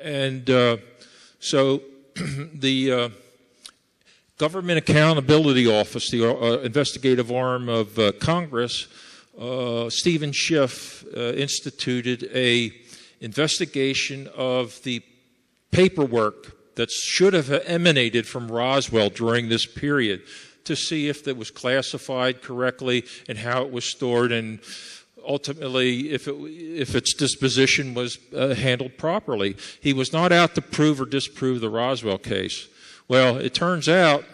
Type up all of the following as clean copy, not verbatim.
And so the Government Accountability Office, the investigative arm of Congress, Stephen Schiff instituted a investigation of the paperwork that should have emanated from Roswell during this period to see if it was classified correctly and how it was stored, and ultimately if its disposition was handled properly. He was not out to prove or disprove the Roswell case. Well, it turns out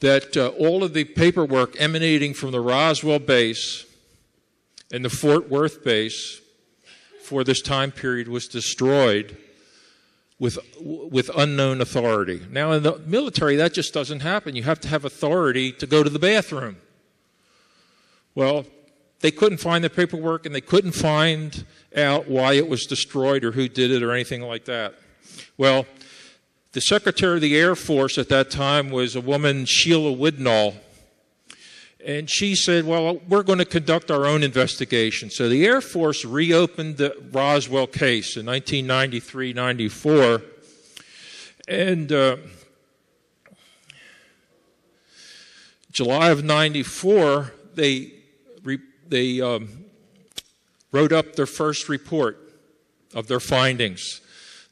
that all of the paperwork emanating from the Roswell base and the Fort Worth base for this time period was destroyed with unknown authority. Now, in the military, that just doesn't happen. You have to have authority to go to the bathroom. Well, they couldn't find the paperwork, and they couldn't find out why it was destroyed or who did it or anything like that. Well, the Secretary of the Air Force at that time was a woman, Sheila Widnall, and she said, well, we're going to conduct our own investigation. So the Air Force reopened the Roswell case in 1993-94, and July of 94, they wrote up their first report of their findings.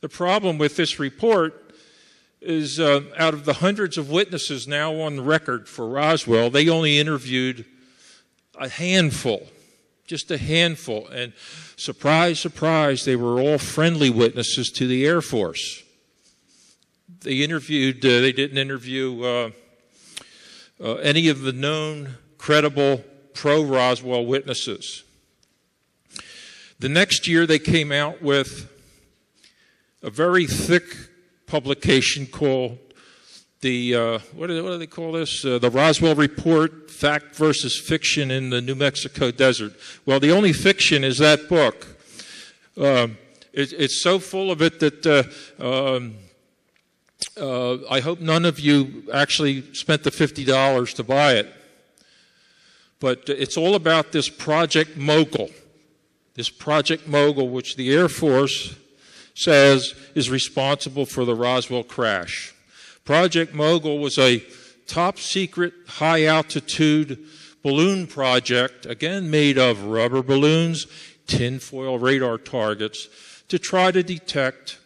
The problem with this report is out of the hundreds of witnesses now on record for Roswell, they only interviewed a handful, just a handful. And surprise, surprise, they were all friendly witnesses to the Air Force. They didn't interview any of the known, credible, pro-Roswell witnesses. The next year, they came out with a very thick publication called the, what do they call this? The Roswell Report, Fact versus Fiction in the New Mexico Desert. Well, the only fiction is that book. It's so full of it that I hope none of you actually spent the $50 to buy it. But it's all about this Project Mogul. This Project Mogul, which the Air Force says is responsible for the Roswell crash. Project Mogul was a top-secret, high-altitude balloon project, again made of rubber balloons, tinfoil radar targets, to try to detect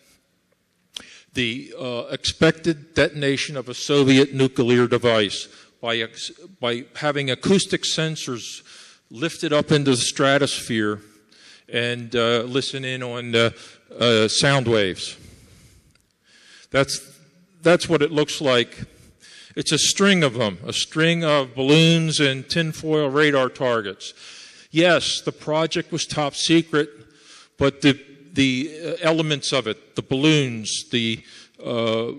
the expected detonation of a Soviet nuclear device by having acoustic sensors lifted up into the stratosphere and listen in on sound waves. That's what it looks like. It's a string of them, a string of balloons and tinfoil radar targets. Yes, the project was top secret, but the elements of it, the balloons, the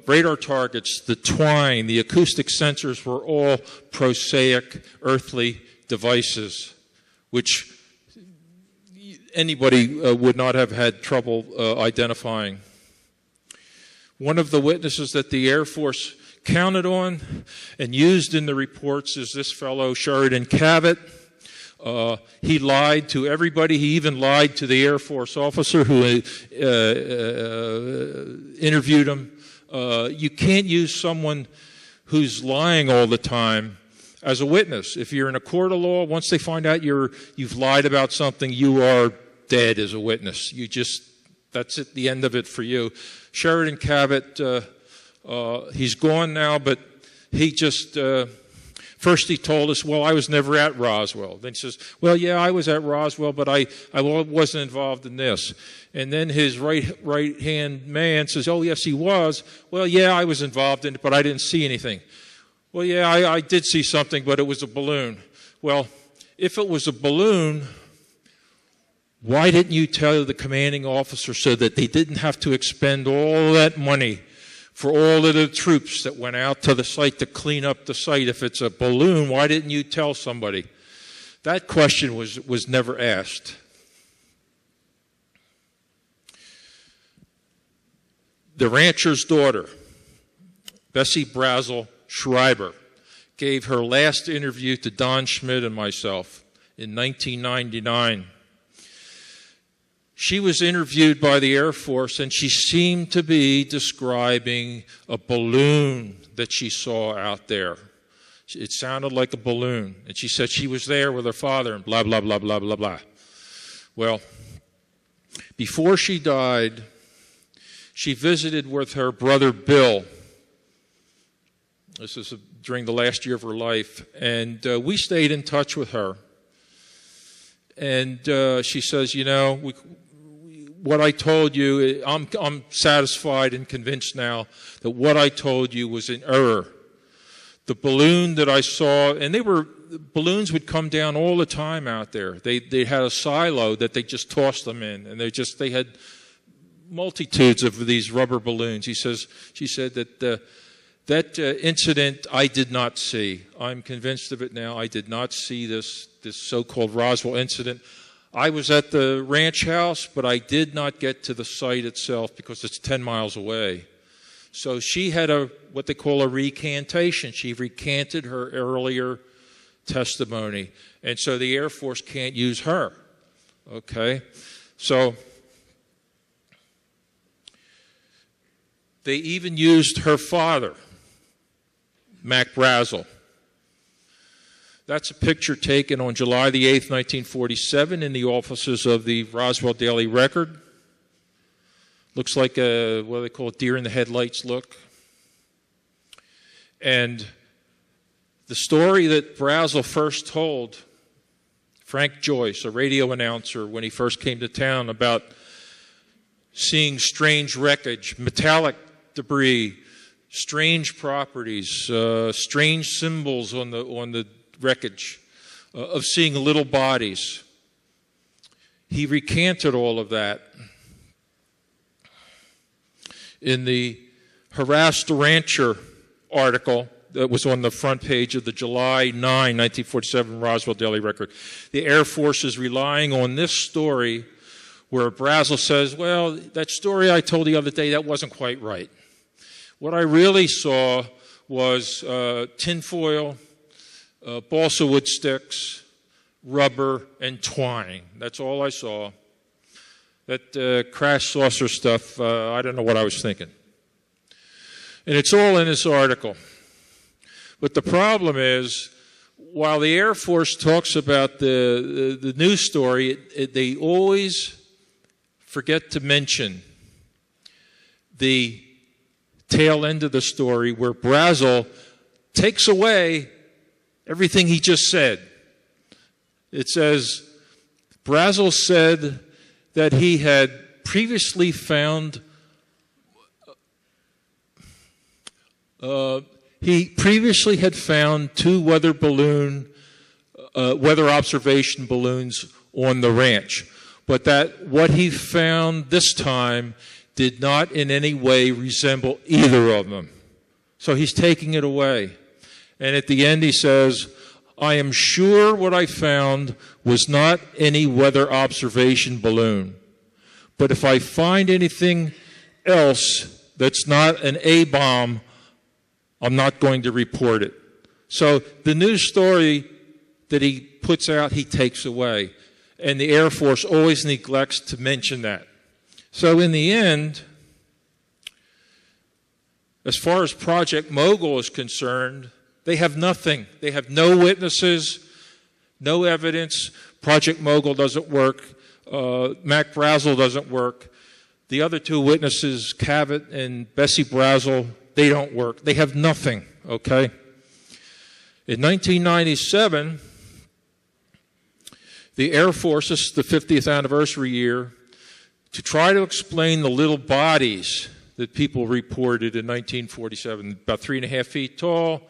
radar targets, the twine, the acoustic sensors were all prosaic earthly devices, which anybody would not have had trouble identifying. One of the witnesses that the Air Force counted on and used in the reports is this fellow, Sheridan Cabot. He lied to everybody. He even lied to the Air Force officer who interviewed him. You can't use someone who's lying all the time as a witness. If you're in a court of law, once they find out you've lied about something, you are dead as a witness. That's it, the end of it for you. Sheridan Cabot, he's gone now, but he just, first he told us, well, I was never at Roswell. Then he says, well, yeah, I was at Roswell, but I wasn't involved in this. And then his right-hand man says, oh, yes, he was. Well, yeah, I was involved in it, but I didn't see anything. Well, yeah, I did see something, but it was a balloon. Well, if it was a balloon, why didn't you tell the commanding officer so that they didn't have to expend all that money for all of the troops that went out to the site to clean up the site? If it's a balloon, why didn't you tell somebody? That question was never asked. The rancher's daughter, Bessie Brazel Schreiber, gave her last interview to Don Schmitt and myself in 1999. she was interviewed by the Air Force, and she seemed to be describing a balloon that she saw out there. It sounded like a balloon. And she said she was there with her father and blah, blah, blah, blah, blah, blah. Well, before she died, she visited with her brother Bill. This is during the last year of her life. And we stayed in touch with her. And she says, you know, what I told you, I'm satisfied and convinced now that what I told you was an error. The balloon that I saw, and balloons would come down all the time out there. They had a silo that they just tossed them in, and they had multitudes of these rubber balloons. She said that that incident I did not see. I'm convinced of it now. I did not see this so-called Roswell incident. I was at the ranch house, but I did not get to the site itself because it's 10 miles away. So she had what they call a recantation. She recanted her earlier testimony. And so the Air Force can't use her. Okay? So they even used her father, Mac Brazel. That's a picture taken on July the 8th, 1947 in the offices of the Roswell Daily Record. Looks like a, what do they call it, deer in the headlights look. And the story that Brazel first told, Frank Joyce, a radio announcer, when he first came to town about seeing strange wreckage, metallic debris, strange properties, strange symbols on the wreckage, of seeing little bodies. He recanted all of that. In the Harassed Rancher article that was on the front page of the July 9, 1947 Roswell Daily Record, the Air Force is relying on this story where Brazel says, well, that story I told the other day, that wasn't quite right. What I really saw was tinfoil, balsa wood sticks, rubber, and twine. That's all I saw. That crash saucer stuff, I don't know what I was thinking. And it's all in this article. But the problem is, while the Air Force talks about the news story, they always forget to mention the tail end of the story where Brazel takes away everything he just said. It says, Brazel said that he had previously found two weather observation balloons on the ranch, but that what he found this time did not in any way resemble either of them. So he's taking it away. And at the end he says, I am sure what I found was not any weather observation balloon. But if I find anything else that's not an A-bomb, I'm not going to report it. So the news story that he puts out, he takes away. And the Air Force always neglects to mention that. So in the end, as far as Project Mogul is concerned, they have nothing. They have no witnesses, no evidence. Project Mogul doesn't work. Mac Brazel doesn't work. The other two witnesses, Cavett and Bessie Brazel, they don't work. They have nothing, okay? In 1997, the Air Force, this is the 50th anniversary year, to try to explain the little bodies that people reported in 1947, about 3.5 feet tall,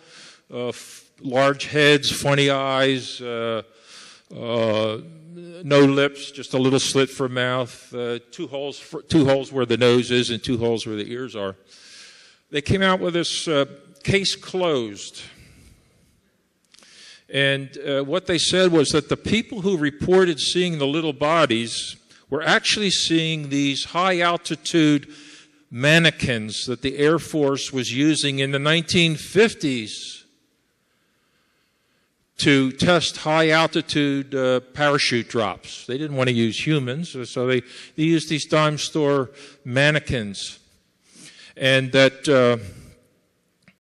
large heads, funny eyes, no lips, just a little slit for a mouth, two holes where the nose is and 2 holes where the ears are. They came out with this case closed. And what they said was that the people who reported seeing the little bodies were actually seeing these high-altitude mannequins that the Air Force was using in the 1950s to test high-altitude parachute drops. They didn't want to use humans, so they used these dime store mannequins. And that